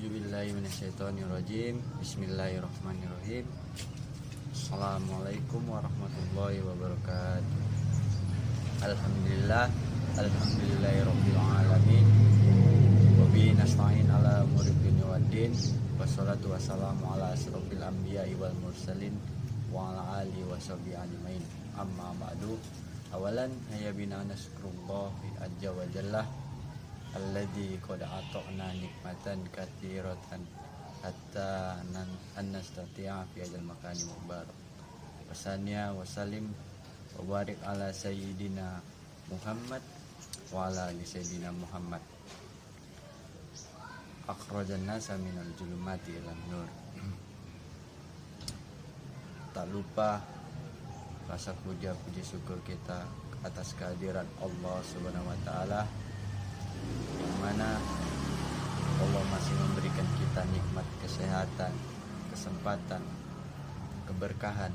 A'udzubillahi minasyaitonirrajim. Bismillahirrahmanirrahim. Assalamualaikum warahmatullahi wabarakatuh. Alhamdulillahirabbil alamin. Wa bihi nasta'in ala umuri dunya waddin. Wassalatu wassalamu ala asrofil anbiya'i wal mursalin wa ala alihi washabihi ajmain. Amma ba'du. Awalan hayya bina nasrullahi azza wa jalla alladzi qad ata'na nikmatan katsiratan hatta nastati'a fi ajal makani mubarak. Wasania wasalim wa barik ala sayyidina Muhammad wa ala ali sayyidina Muhammad. Akhrajan nasa minal julumati ilan nur. Tak lupa rasa puja puji syukur kita atas kehadiran Allah Subhanahu wa taala, yang mana Allah masih memberikan kita nikmat kesehatan, kesempatan, keberkahan,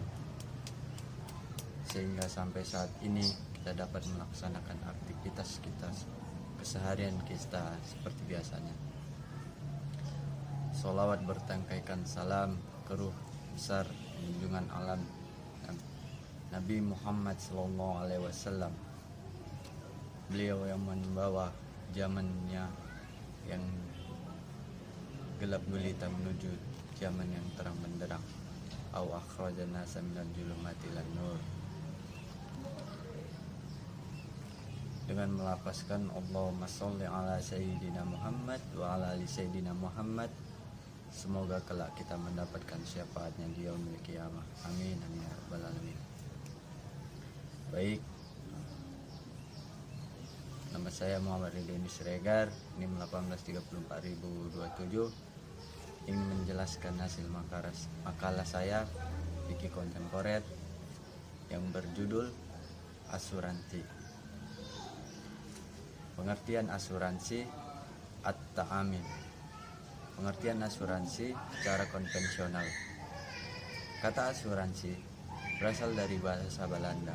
sehingga sampai saat ini kita dapat melaksanakan aktivitas kita keseharian kita seperti biasanya. Sholawat bertangkaikan salam ke ruh besar junjungan alam Nabi Muhammad SAW. Beliau yang membawa zamannya yang gelap gulita menuju zaman yang terang benderang. Au akhrajana minal julumati ilan nur. Dengan melafazkan Allahumma sholli ala sayyidina Muhammad wa ala ali sayyidina Muhammad, semoga kelak kita mendapatkan syafaatnya di yaumil qiyamah. Amin amin ya rabbal alamin. Baik, nama saya Muhammad Ridhoni Siregar, NIM 1834027, ingin menjelaskan hasil makalah saya fikih kontemporer yang berjudul asuransi. Pengertian asuransi at-ta'amin. Pengertian asuransi secara konvensional. Kata asuransi berasal dari bahasa Belanda,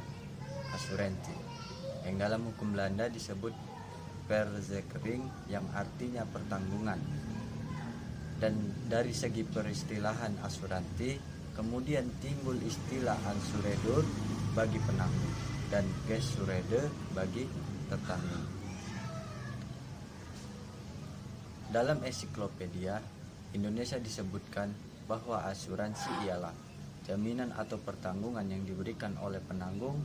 asuransi, yang dalam hukum Belanda disebut verzekering, yang artinya pertanggungan. Dan dari segi peristilahan asuransi, kemudian timbul istilah ansuredor bagi penanggung dan gesuredor bagi tertanggung. Dalam ensiklopedia Indonesia disebutkan bahwa asuransi ialah jaminan atau pertanggungan yang diberikan oleh penanggung,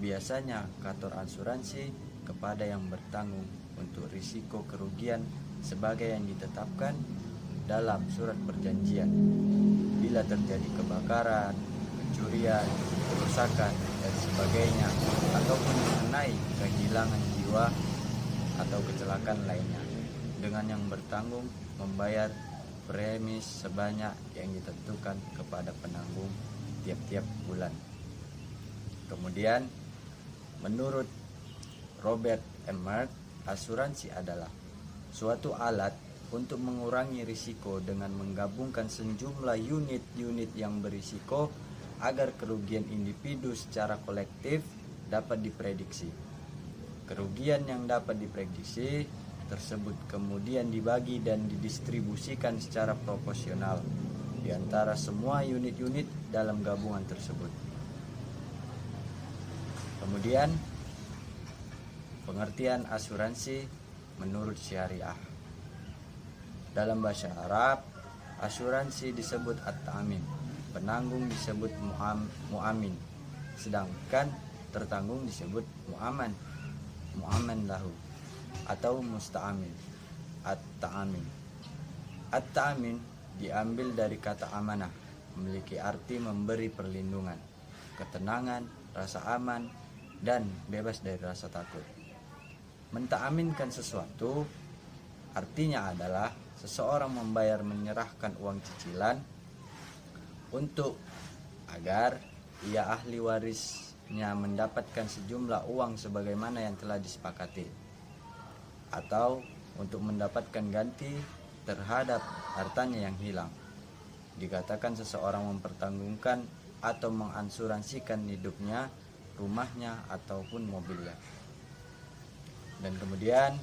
biasanya kantor asuransi, kepada yang bertanggung untuk risiko kerugian sebagai yang ditetapkan dalam surat perjanjian bila terjadi kebakaran, pencurian, kerusakan dan sebagainya, ataupun mengenai kehilangan jiwa atau kecelakaan lainnya, dengan yang bertanggung membayar premi sebanyak yang ditentukan kepada penanggung tiap-tiap bulan. Kemudian, menurut Robert Emmert, asuransi adalah suatu alat untuk mengurangi risiko dengan menggabungkan sejumlah unit-unit yang berisiko agar kerugian individu secara kolektif dapat diprediksi. Kerugian yang dapat diprediksi tersebut kemudian dibagi dan didistribusikan secara proporsional di antara semua unit-unit dalam gabungan tersebut. Kemudian, pengertian asuransi menurut syariah. Dalam bahasa Arab, asuransi disebut at-ta'min, penanggung disebut mu'amin, sedangkan tertanggung disebut mu'aman lahu atau musta'amin. At-ta'min diambil dari kata amanah, memiliki arti memberi perlindungan, ketenangan, rasa aman, dan bebas dari rasa takut. Menta'aminkan sesuatu artinya adalah seseorang menyerahkan uang cicilan untuk agar ia ahli warisnya mendapatkan sejumlah uang sebagaimana yang telah disepakati, atau untuk mendapatkan ganti terhadap hartanya yang hilang. Dikatakan seseorang mempertanggungan atau mengasuransikan hidupnya, rumahnya, ataupun mobilnya. Dan kemudian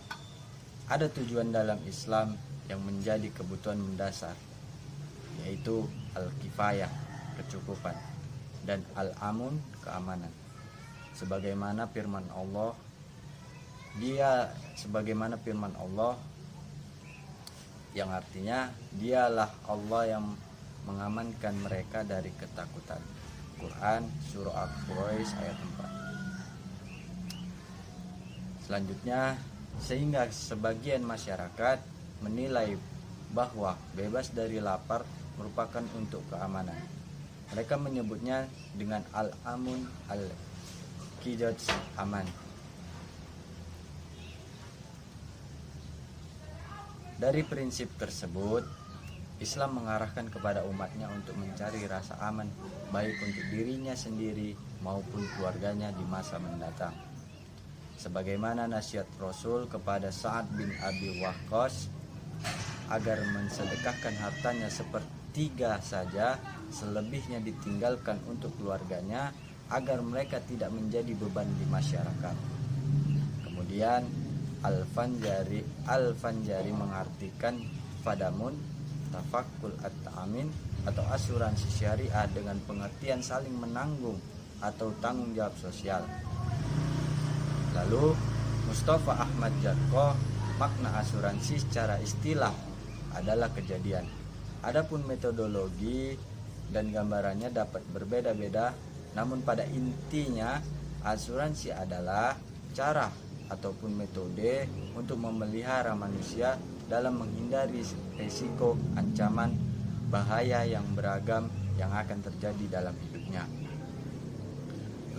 ada tujuan dalam Islam yang menjadi kebutuhan mendasar, yaitu al-kifayah, kecukupan, dan al-amun, keamanan. Sebagaimana firman Allah, yang artinya dialah Allah yang mengamankan mereka dari ketakutan. Quran surah Al-Quraish ayat 4. Selanjutnya, sehingga sebagian masyarakat menilai bahwa bebas dari lapar merupakan untuk keamanan. Mereka menyebutnya dengan al-amun, al-qidaj, aman. Dari prinsip tersebut, Islam mengarahkan kepada umatnya untuk mencari rasa aman baik untuk dirinya sendiri maupun keluarganya di masa mendatang. Sebagaimana nasihat Rasul kepada Sa'ad bin Abi Waqqas agar mensedekahkan hartanya sepertiga saja, selebihnya ditinggalkan untuk keluarganya agar mereka tidak menjadi beban di masyarakat. Kemudian Al-Fanjari mengartikan fadamun tafakul at-ta'amin atau asuransi syariah dengan pengertian saling menanggung atau tanggung jawab sosial. Lalu Mustafa Ahmad Jarko, makna asuransi secara istilah adalah kejadian. Adapun metodologi dan gambarannya dapat berbeda-beda, namun pada intinya asuransi adalah cara ataupun metode untuk memelihara manusia dalam menghindari risiko, ancaman, bahaya yang beragam yang akan terjadi dalam hidupnya.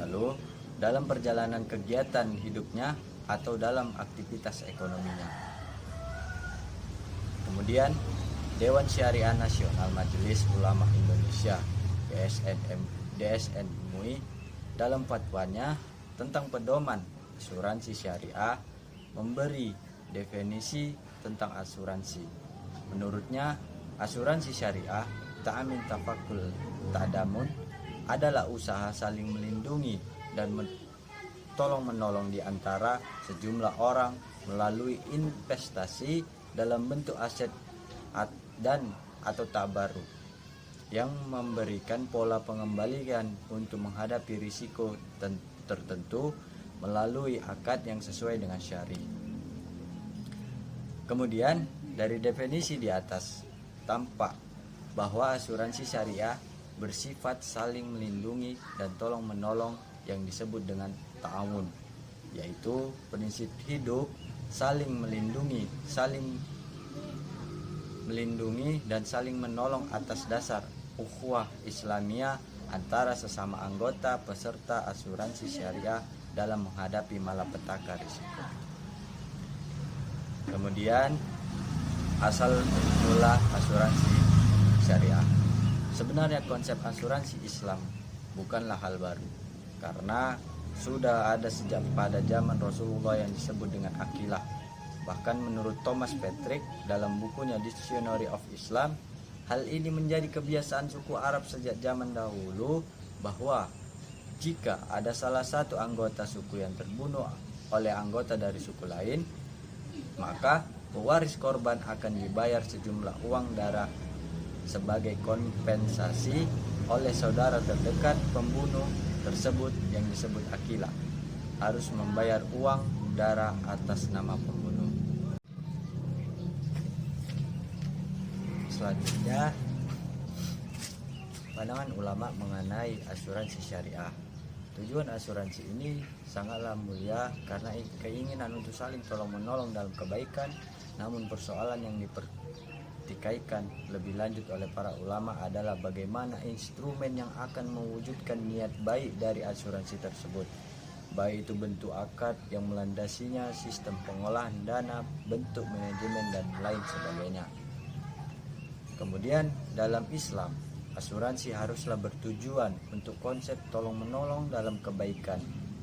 Lalu, dalam perjalanan kegiatan hidupnya atau dalam aktivitas ekonominya. Kemudian, Dewan Syariah Nasional Majelis Ulama Indonesia DSN MUI dalam fatwanya tentang pedoman asuransi syariah memberi definisi tentang asuransi. Menurutnya, asuransi syariah ta'amin tafakul ta'damun adalah usaha saling melindungi dan tolong menolong di antara sejumlah orang melalui investasi dalam bentuk aset dan atau tabarruk yang memberikan pola pengembalian untuk menghadapi risiko tertentu melalui akad yang sesuai dengan syari. Kemudian dari definisi di atas tampak bahwa asuransi syariah bersifat saling melindungi dan tolong menolong yang disebut dengan ta'awun, yaitu prinsip hidup saling melindungi dan saling menolong atas dasar ukhuwah Islamiyah antara sesama anggota peserta asuransi syariah dalam menghadapi malapetaka risiko. Kemudian asal mula asuransi syariah. Sebenarnya konsep asuransi Islam bukanlah hal baru, karena sudah ada sejak pada zaman Rasulullah yang disebut dengan akilah. Bahkan menurut Thomas Patrick dalam bukunya Dictionary of Islam, hal ini menjadi kebiasaan suku Arab sejak zaman dahulu, bahwa jika ada salah satu anggota suku yang terbunuh oleh anggota dari suku lain, maka pewaris korban akan dibayar sejumlah uang darah sebagai kompensasi oleh saudara terdekat pembunuh tersebut yang disebut akilah, harus membayar uang darah atas nama pembunuh. Selanjutnya, pandangan ulama mengenai asuransi syariah. Tujuan asuransi ini sangatlah mulia karena keinginan untuk saling tolong-menolong dalam kebaikan. Namun persoalan yang dipertikaikan lebih lanjut oleh para ulama adalah bagaimana instrumen yang akan mewujudkan niat baik dari asuransi tersebut, baik itu bentuk akad yang melandasinya, sistem pengolahan dana, bentuk manajemen, dan lain sebagainya. Kemudian dalam Islam, asuransi haruslah bertujuan untuk konsep tolong-menolong dalam kebaikan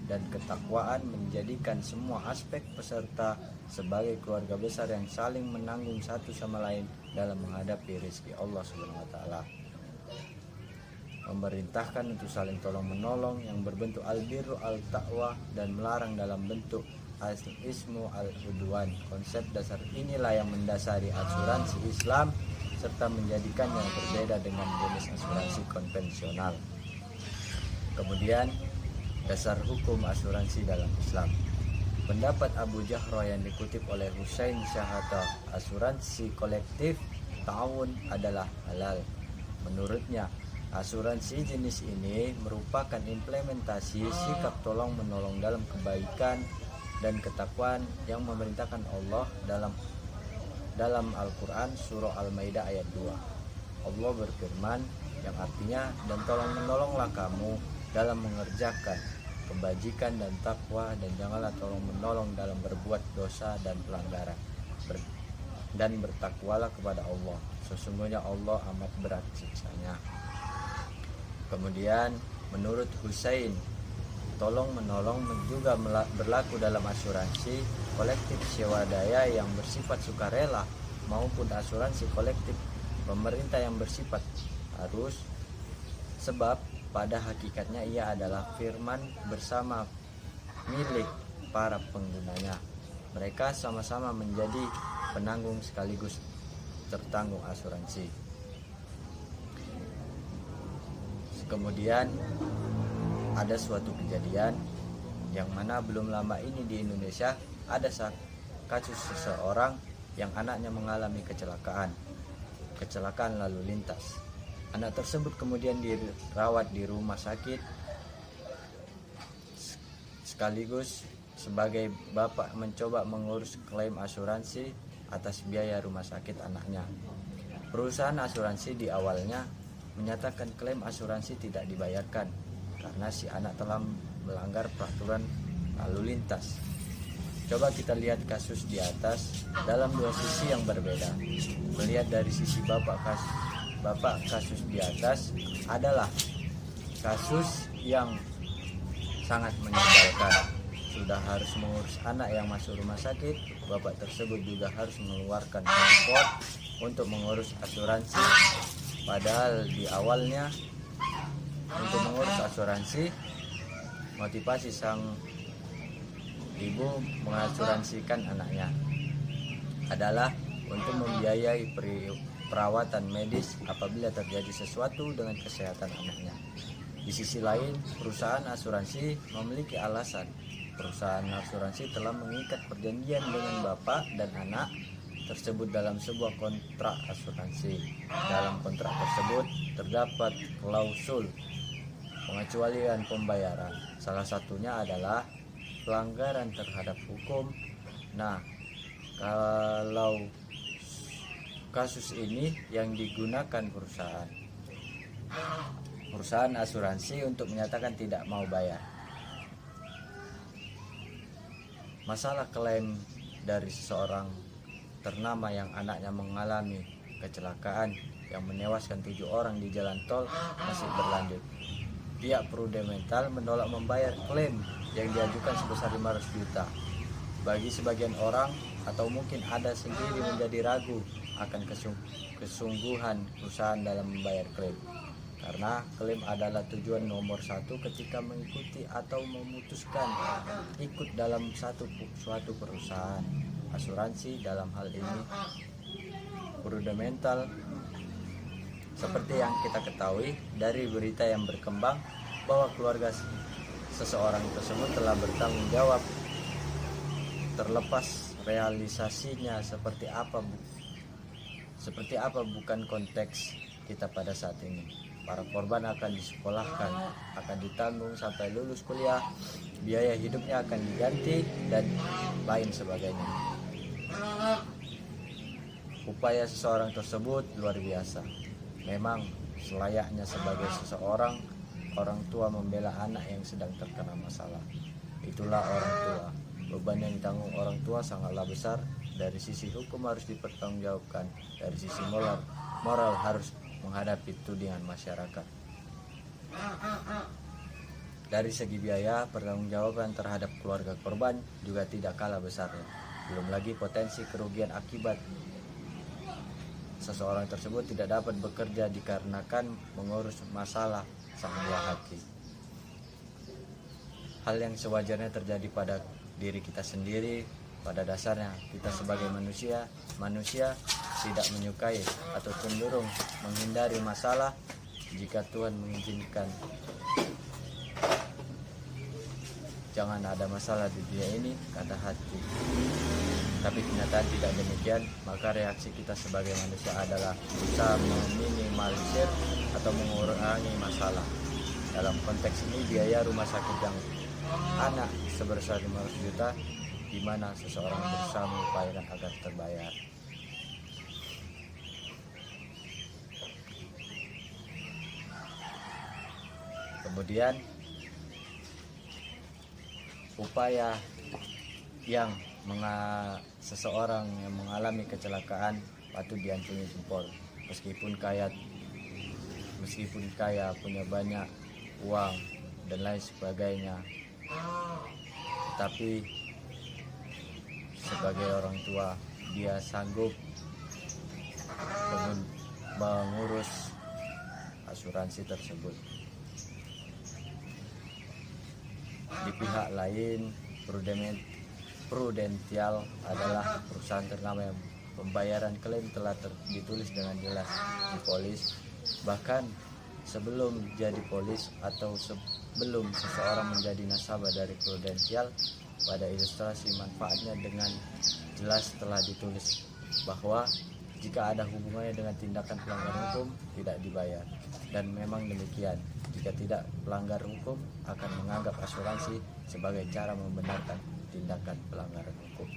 dan ketakwaan, menjadikan semua aspek peserta sebagai keluarga besar yang saling menanggung satu sama lain dalam menghadapi rezeki Allah Subhanahu wa taala. Memerintahkan untuk saling tolong-menolong yang berbentuk al-birru al-taqwa dan melarang dalam bentuk al-ismu al-udwan. Konsep dasar inilah yang mendasari asuransi Islam serta menjadikannya berbeda dengan jenis asuransi konvensional. Kemudian dasar hukum asuransi dalam Islam. Pendapat Abu Jahroh yang dikutip oleh Husain Syahata, asuransi kolektif ta'awun adalah halal. Menurutnya, asuransi jenis ini merupakan implementasi sikap tolong-menolong dalam kebaikan dan ketakwaan yang memerintahkan Allah dalam Al-Quran surah Al-Maidah ayat 2. Allah berfirman yang artinya, dan tolong-menolonglah kamu dalam mengerjakan kebajikan dan takwa, dan janganlah tolong-menolong dalam berbuat dosa dan pelanggaran. Dan bertakwalah kepada Allah, sesungguhnya Allah amat berat siksanya. Kemudian menurut Husain, tolong-menolong juga berlaku dalam asuransi kolektif swadaya yang bersifat sukarela maupun asuransi kolektif pemerintah yang bersifat harus, sebab pada hakikatnya ia adalah firman bersama milik para penggunanya. Mereka sama-sama menjadi penanggung sekaligus tertanggung asuransi. Kemudian ada suatu kejadian yang mana belum lama ini di Indonesia ada kasus seseorang yang anaknya mengalami kecelakaan lalu lintas. Anak tersebut kemudian dirawat di rumah sakit, sekaligus sebagai bapak mencoba mengurus klaim asuransi atas biaya rumah sakit anaknya. Perusahaan asuransi di awalnya menyatakan klaim asuransi tidak dibayarkan karena si anak telah melanggar peraturan lalu lintas. Coba kita lihat kasus di atas dalam dua sisi yang berbeda. Melihat dari sisi bapak kasus di atas adalah kasus yang sangat menyebalkan. Sudah harus mengurus anak yang masuk rumah sakit, bapak tersebut juga harus mengeluarkan support untuk mengurus asuransi. Padahal di awalnya untuk mengurus asuransi, motivasi sang ibu mengasuransikan anaknya adalah untuk membiayai perawatan medis apabila terjadi sesuatu dengan kesehatan anaknya. Di sisi lain, perusahaan asuransi memiliki alasan. Perusahaan asuransi telah mengikat perjanjian dengan bapak dan anak tersebut dalam sebuah kontrak asuransi. Dalam kontrak tersebut terdapat klausul pengecualian pembayaran. Salah satunya adalah pelanggaran terhadap hukum. Nah, kalau kasus ini yang digunakan perusahaan asuransi untuk menyatakan tidak mau bayar. Masalah klaim dari seseorang ternama yang anaknya mengalami kecelakaan yang menewaskan 7 orang di jalan tol masih berlanjut. Pihak Prudential menolak membayar klaim yang diajukan sebesar 500 juta. Bagi sebagian orang atau mungkin ada sendiri menjadi ragu akan kesungguhan perusahaan dalam membayar klaim, karena klaim adalah tujuan nomor 1 ketika mengikuti atau memutuskan ikut dalam suatu perusahaan asuransi. Dalam hal ini Prudential, seperti yang kita ketahui dari berita yang berkembang bahwa keluarga seseorang tersebut telah bertanggung jawab, terlepas realisasinya seperti apa bukan konteks kita pada saat ini. Para korban akan disekolahkan, akan ditanggung sampai lulus kuliah, biaya hidupnya akan diganti, dan lain sebagainya. Upaya seseorang tersebut luar biasa. Memang selayaknya sebagai seseorang orang tua membela anak yang sedang terkena masalah. Itulah orang tua. Beban yang ditanggung orang tua sangatlah besar. Dari sisi hukum harus dipertanggungjawabkan, dari sisi moral harus menghadapi tudingan masyarakat. Dari segi biaya, pertanggungjawaban terhadap keluarga korban juga tidak kalah besarnya. Belum lagi potensi kerugian akibat seseorang tersebut tidak dapat bekerja dikarenakan mengurus masalah sang buah hati. Hal yang sewajarnya terjadi pada diri kita sendiri. Pada dasarnya kita sebagai manusia tidak menyukai atau cenderung menghindari masalah. Jika Tuhan mengizinkan jangan ada masalah di dunia ini, kata hati. Tapi kenyataan tidak demikian, maka reaksi kita sebagai manusia adalah berusaha meminimalisir atau mengurangi masalah. Dalam konteks ini, biaya rumah sakit yang anak sebesar 500 juta, di mana seseorang berusaha mengupayakan agar terbayar. Kemudian upaya yang seseorang yang mengalami kecelakaan patut diacungi jempol. Meskipun kaya, punya banyak uang dan lain sebagainya, tapi sebagai orang tua dia sanggup mengurus asuransi tersebut. Di pihak lain, Prudential adalah perusahaan ternama yang pembayaran klaim telah ditulis dengan jelas di polis. Bahkan sebelum jadi polis atau sebelum seseorang menjadi nasabah dari Prudential, pada ilustrasi manfaatnya dengan jelas telah ditulis bahwa jika ada hubungannya dengan tindakan pelanggaran hukum tidak dibayar. Dan memang demikian, jika tidak pelanggar hukum akan menganggap asuransi sebagai cara membenarkan tindakan pelanggaran hukum.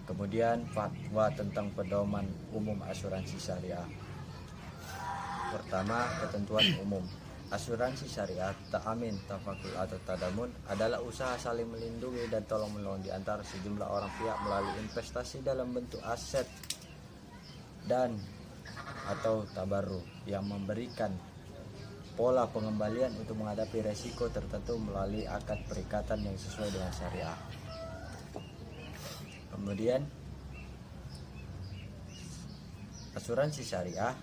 Kemudian fatwa tentang pedoman umum asuransi syariah. Pertama, ketentuan umum. Asuransi syariah, ta'amin, tafakul atau tadamun adalah usaha saling melindungi dan tolong menolong di antara sejumlah orang pihak melalui investasi dalam bentuk aset dan atau tabarru yang memberikan pola pengembalian untuk menghadapi resiko tertentu melalui akad perikatan yang sesuai dengan syariah. Kemudian asuransi syariah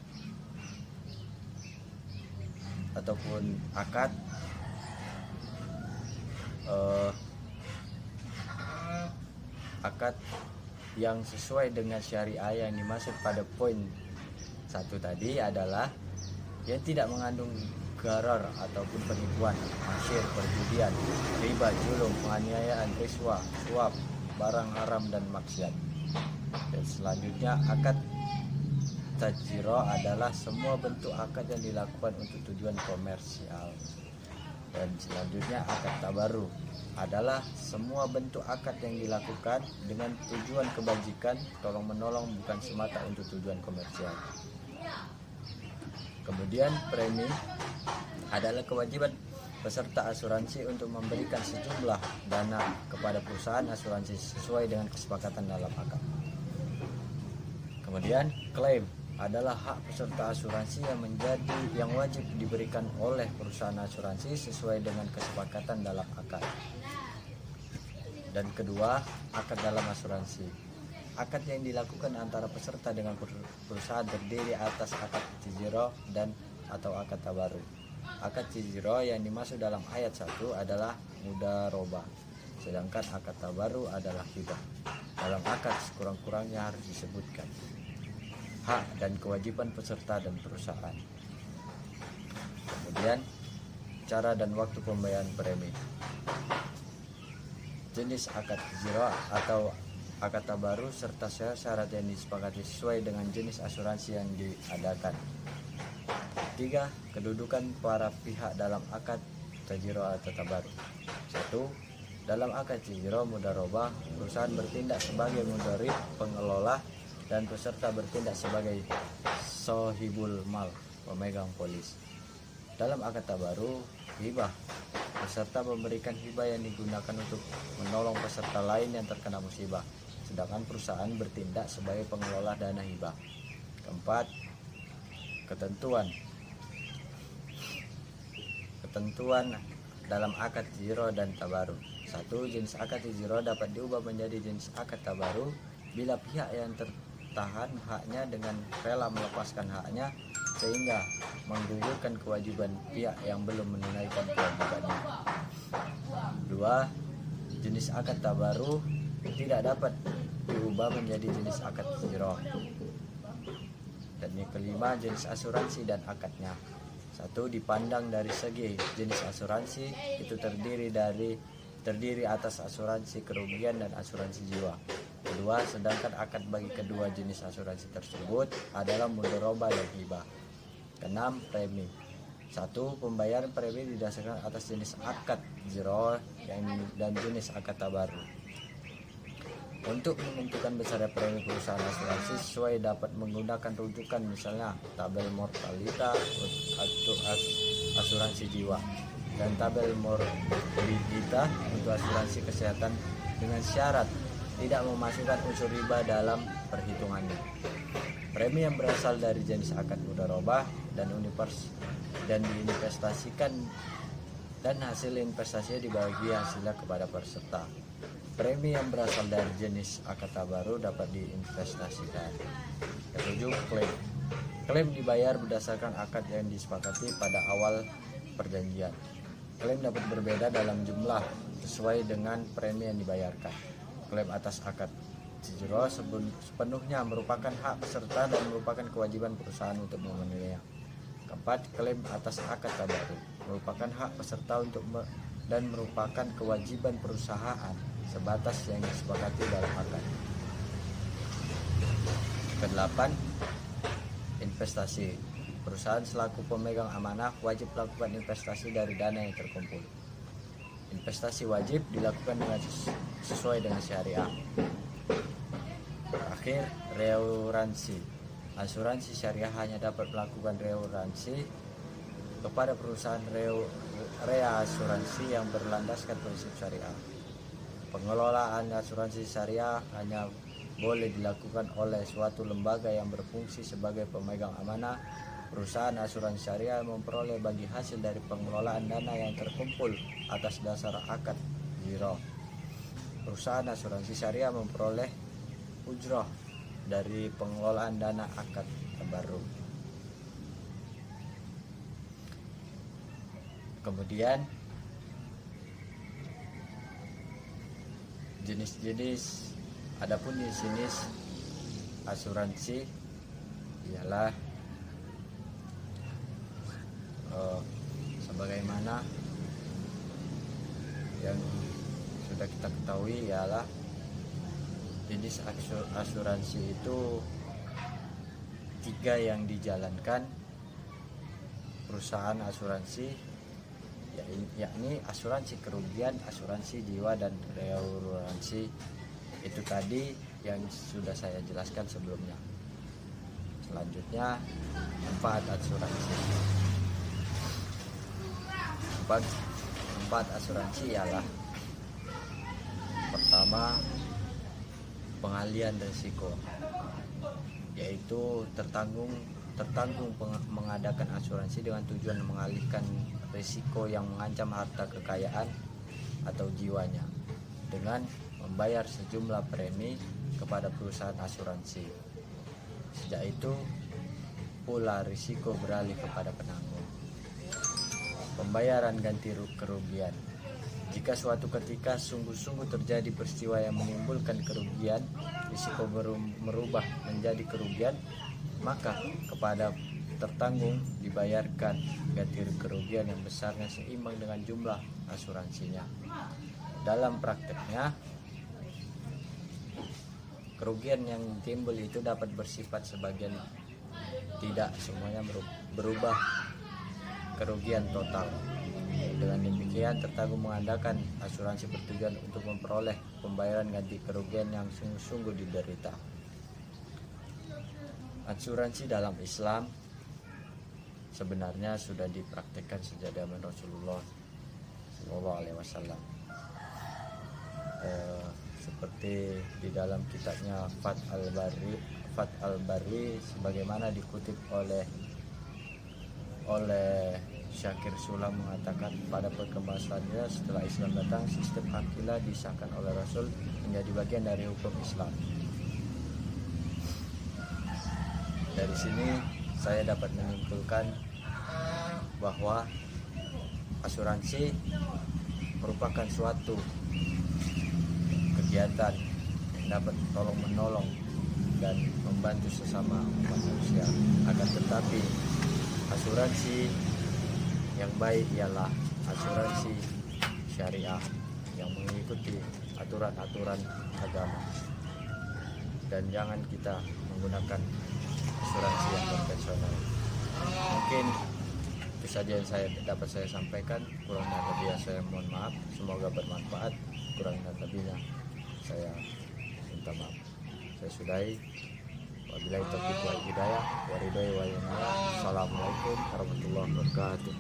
ataupun akad yang sesuai dengan syariah yang dimaksud pada poin 1 tadi adalah yang tidak mengandung gharar ataupun penipuan, masyir, perjudian, riba, julung, penganiayaan, riswah, suap, barang haram dan maksiat. Dan selanjutnya akad tajiro adalah semua bentuk akad yang dilakukan untuk tujuan komersial. Dan selanjutnya akad tabaru adalah semua bentuk akad yang dilakukan dengan tujuan kebajikan, tolong menolong, bukan semata untuk tujuan komersial. Kemudian premi adalah kewajiban peserta asuransi untuk memberikan sejumlah dana kepada perusahaan asuransi sesuai dengan kesepakatan dalam akad. Kemudian klaim adalah hak peserta asuransi yang wajib diberikan oleh perusahaan asuransi sesuai dengan kesepakatan dalam akad. Dan kedua, akad dalam asuransi. Akad yang dilakukan antara peserta dengan perusahaan terdiri atas akad tijiro dan atau akad tabaru. Akad tijiro yang dimaksud dalam ayat 1 adalah mudharabah, sedangkan akad tabaru adalah hibah. Dalam akad sekurang-kurangnya harus disebutkan hak dan kewajiban peserta dan perusahaan. Kemudian cara dan waktu pembayaran premi. Jenis akad tijiro atau akad tabaru serta syarat yang disepakati sesuai dengan jenis asuransi yang diadakan. 3. Kedudukan para pihak dalam akad tajiro atau tabaru. 1. Dalam akad tajiro mudharabah, perusahaan bertindak sebagai mudarib, pengelola, dan peserta bertindak sebagai sohibul mal, pemegang polis. Dalam akad tabaru, hibah, peserta memberikan hibah yang digunakan untuk menolong peserta lain yang terkena musibah, sedangkan perusahaan bertindak sebagai pengelola dana hibah. 4. Ketentuan dalam akad tajiro dan tabaru. 1. Jenis akad tajiro dapat diubah menjadi jenis akad tabaru bila pihak yang tertahan haknya dengan rela melepaskan haknya sehingga menggugurkan kewajiban pihak yang belum menunaikan kewajibannya. 2. jenis akad tabaruh tidak dapat diubah menjadi jenis akad ziro. Dan yang kelima, jenis asuransi dan akadnya. Satu, dipandang dari segi jenis asuransi itu terdiri atas asuransi kerugian dan asuransi jiwa. Kedua, sedangkan akad bagi kedua jenis asuransi tersebut adalah mudharabah dan hibah. Keenam, premi. Satu, pembayaran premi didasarkan atas jenis akad ziro dan jenis akad tabaruh. Untuk menentukan besarnya premi perusahaan asuransi sesuai dapat menggunakan rujukan misalnya tabel mortalitas untuk asuransi jiwa dan tabel morbiditas untuk asuransi kesehatan dengan syarat tidak memasukkan unsur riba dalam perhitungannya. Premi yang berasal dari jenis akad mudharabah dan diinvestasikan dan hasil investasinya dibagi hasilnya kepada peserta. Premi yang berasal dari jenis akad tabaruh dapat diinvestasikan. Ketujuh, klaim. Klaim dibayar berdasarkan akad yang disepakati pada awal perjanjian. Klaim dapat berbeda dalam jumlah sesuai dengan premi yang dibayarkan. Klaim atas akad ziro sepenuhnya merupakan hak peserta dan merupakan kewajiban perusahaan untuk memenuhinya. Keempat, klaim atas akad tabaruh merupakan hak peserta dan merupakan kewajiban perusahaan sebatas yang disepakati dalam akad. Kedelapan, investasi. Perusahaan selaku pemegang amanah wajib melakukan investasi dari dana yang terkumpul. Investasi wajib dilakukan dengan sesuai dengan syariah. Terakhir, reasuransi. Asuransi syariah hanya dapat melakukan reasuransi kepada perusahaan reasuransi yang berlandaskan prinsip syariah. Pengelolaan asuransi syariah hanya boleh dilakukan oleh suatu lembaga yang berfungsi sebagai pemegang amanah. Perusahaan asuransi syariah memperoleh bagi hasil dari pengelolaan dana yang terkumpul atas dasar akad ziro. Perusahaan asuransi syariah memperoleh ujroh dari pengelolaan dana akad tabaruh. Kemudian jenis-jenis, adapun jenis asuransi ialah sebagaimana yang sudah kita ketahui ialah jenis asuransi itu 3 yang dijalankan perusahaan asuransi, yakni asuransi kerugian, asuransi jiwa, dan reasuransi. Itu tadi yang sudah saya jelaskan sebelumnya. Selanjutnya, manfaat asuransi. Empat asuransi ialah: pertama, pengalihan risiko, yaitu tertanggung mengadakan asuransi dengan tujuan mengalihkan risiko yang mengancam harta kekayaan atau jiwanya dengan membayar sejumlah premi kepada perusahaan asuransi. Sejak itu pula risiko beralih kepada penanggung. Pembayaran ganti kerugian. Jika suatu ketika sungguh-sungguh terjadi peristiwa yang menimbulkan kerugian, risiko merubah menjadi kerugian, maka kepada tertanggung dibayarkan ganti kerugian yang besarnya seimbang dengan jumlah asuransinya. Dalam prakteknya, kerugian yang timbul itu dapat bersifat sebagian, tidak semuanya berubah kerugian total. Dengan demikian, tertanggung mengadakan asuransi bertujuan untuk memperoleh pembayaran ganti kerugian yang sungguh-sungguh diderita. Asuransi dalam Islam sebenarnya sudah dipraktikkan sejak zaman Rasulullah SAW. Seperti di dalam kitabnya Fath al-Bari sebagaimana dikutip oleh Syakir Sulam mengatakan, pada perkembangan selanjutnya setelah Islam datang, sistem akilah disahkan oleh Rasul menjadi bagian dari hukum Islam. Dari sini saya dapat menyimpulkan bahwa asuransi merupakan suatu kegiatan yang dapat tolong menolong dan membantu sesama umat manusia. Akan tetapi asuransi yang baik ialah asuransi syariah yang mengikuti aturan-aturan agama, dan jangan kita menggunakan asuransi yang konvensional. Mungkin itu saja yang dapat saya sampaikan. Kurang dan lebihnya saya mohon maaf. Semoga bermanfaat. Kurang dan lebihnya saya minta maaf. Saya sudahi. Wabillahi taufiq wal hidayah. Waridai wal inayah. Assalamualaikum warahmatullahi wabarakatuh.